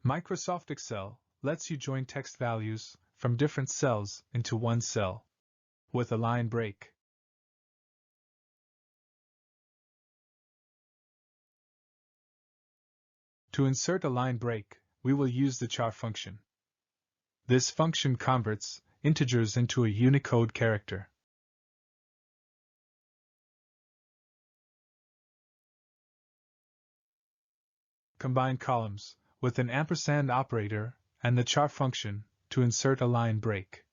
Microsoft Excel lets you join text values from different cells into one cell with a line break. To insert a line break, we will use the char function. This function converts integers into a Unicode character. Combine columns with an ampersand operator and the char function to insert a line break.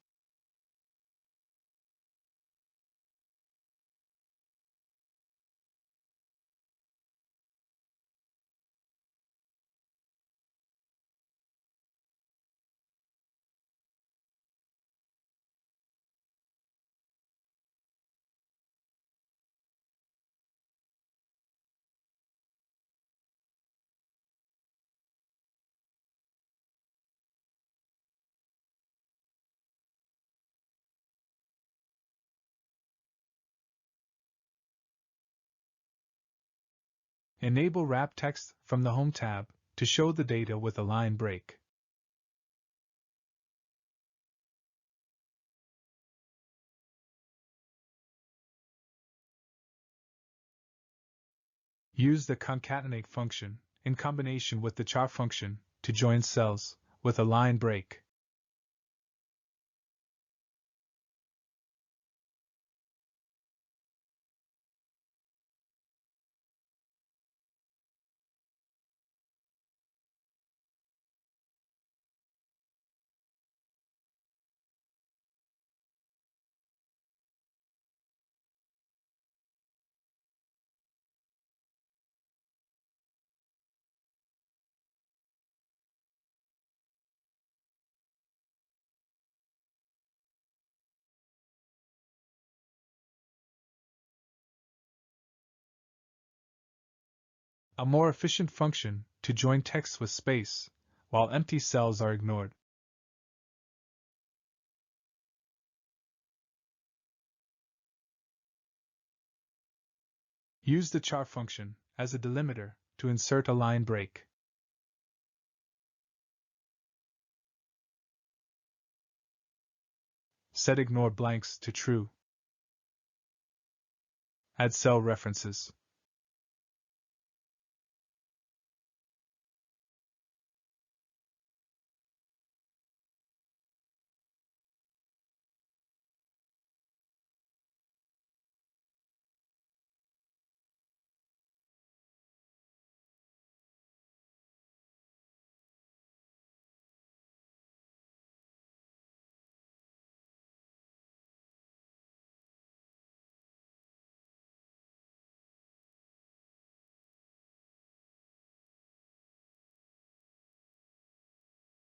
Enable Wrap Text from the Home tab to show the data with a line break. Use the concatenate function in combination with the char function to join cells with a line break. A more efficient function to join text with space, while empty cells are ignored. Use the char function as a delimiter to insert a line break. Set ignore blanks to true. Add cell references.